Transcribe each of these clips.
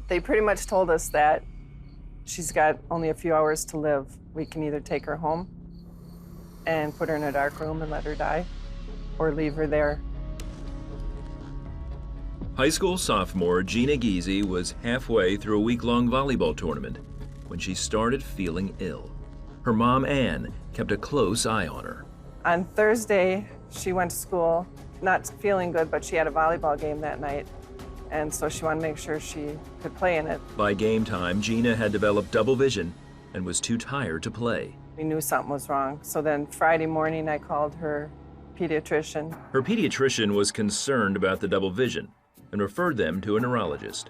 They pretty much told us that she's got only a few hours to live. We can either take her home and put her in a dark room and let her die, or leave her there. High school sophomore Jeanna was halfway through a week-long volleyball tournament when she started feeling ill. Her mom, Ann, kept a close eye on her. On Thursday, she went to school, not feeling good, but she had a volleyball game that night, and so she wanted to make sure she could play in it. By game time, Jeanna had developed double vision and was too tired to play. We knew something was wrong, so then Friday morning I called her pediatrician. Her pediatrician was concerned about the double vision and referred them to a neurologist.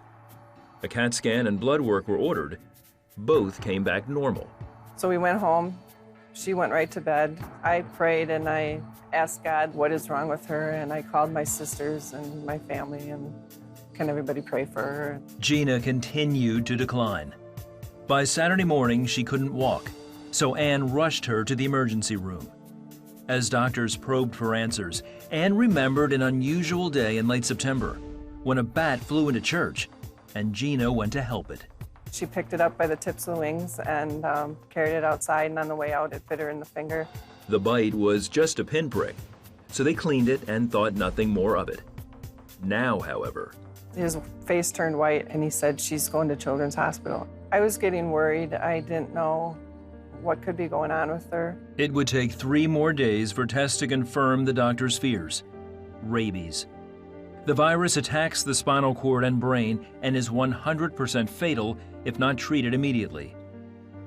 A CAT scan and blood work were ordered. Both came back normal. So we went home. She went right to bed. I prayed and I asked God what is wrong with her, and I called my sisters and my family, and can everybody pray for her? Jeanna continued to decline. By Saturday morning, she couldn't walk, so Ann rushed her to the emergency room. As doctors probed for answers, Ann remembered an unusual day in late September when a bat flew into church, and Jeanna went to help it. She picked it up by the tips of the wings and carried it outside, and on the way out, it bit her in the finger. The bite was just a pinprick, so they cleaned it and thought nothing more of it. Now, however, his face turned white, and he said, she's going to Children's Hospital. I was getting worried. I didn't know what could be going on with her. It would take 3 more days for tests to confirm the doctor's fears: rabies. The virus attacks the spinal cord and brain and is 100% fatal if not treated immediately.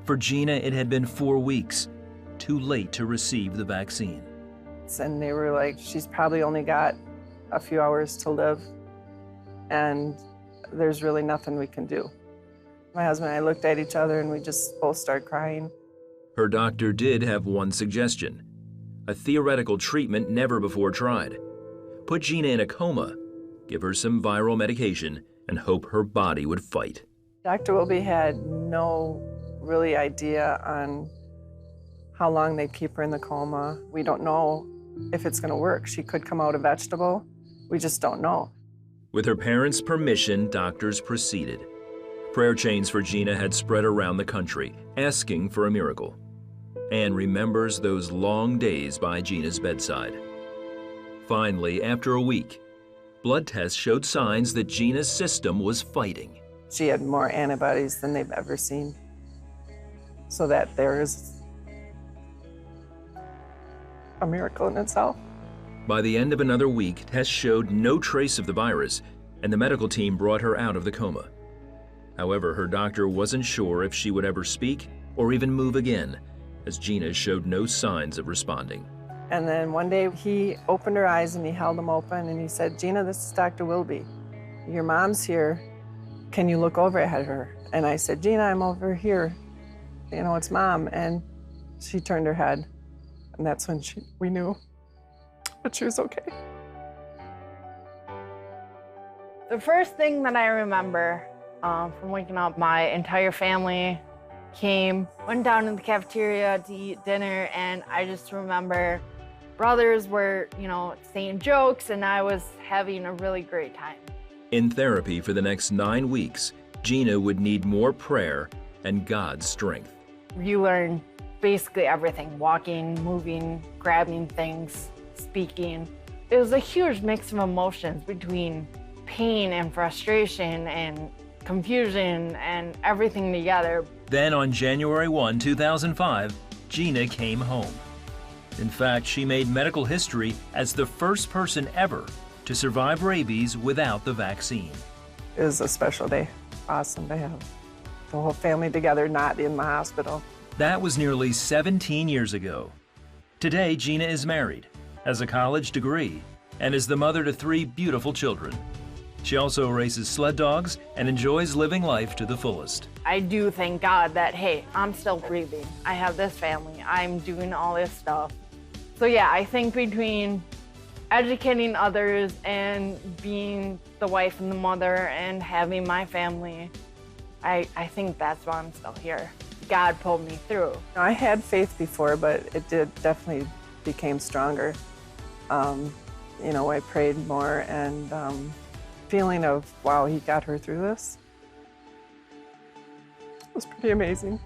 For Jeanna, it had been 4 weeks, too late to receive the vaccine. And they were like, she's probably only got a few hours to live, and there's really nothing we can do. My husband and I looked at each other and we just both started crying. Her doctor did have one suggestion: a theoretical treatment never before tried. Put Jeanna in a coma, give her some viral medication, and hope her body would fight. Dr. Wilby had no really idea on how long they'd keep her in the coma. We don't know if it's going to work. She could come out a vegetable. We just don't know. With her parents' permission, doctors proceeded. Prayer chains for Jeanna had spread around the country, asking for a miracle. Ann remembers those long days by Jeanna's bedside. Finally, after a week, blood tests showed signs that Jeanna's system was fighting. She had more antibodies than they've ever seen. So that there is a miracle in itself. By the end of another week, tests showed no trace of the virus, and the medical team brought her out of the coma. However, her doctor wasn't sure if she would ever speak or even move again, as Jeanna showed no signs of responding. And then one day he opened her eyes and he held them open and he said, Jeanna, this is Dr. Wilby. Your mom's here. Can you look over at her? And I said, Jeanna, I'm over here. You know, it's Mom. And she turned her head. And that's when we knew that she was okay. The first thing that I remember from waking up, my entire family came, went down to the cafeteria to eat dinner, and I just remember brothers were, saying jokes, and I was having a really great time. In therapy for the next 9 weeks, Jeanna would need more prayer and God's strength. You learn basically everything: walking, moving, grabbing things, speaking. It was a huge mix of emotions between pain and frustration and confusion and everything together. Then on January 1, 2005, Jeanna came home. In fact, she made medical history as the first person ever to survive rabies without the vaccine. It was a special day. Awesome to have the whole family together, not in the hospital. That was nearly 17 years ago. Today, Jeanna is married, has a college degree, and is the mother to 3 beautiful children. She also races sled dogs and enjoys living life to the fullest. I do thank God that, hey, I'm still breathing. I have this family. I'm doing all this stuff. So yeah, I think between educating others and being the wife and the mother and having my family, I think that's why I'm still here. God pulled me through. I had faith before, but it definitely became stronger. I prayed more, and feeling of, wow, he got her through this. was pretty amazing.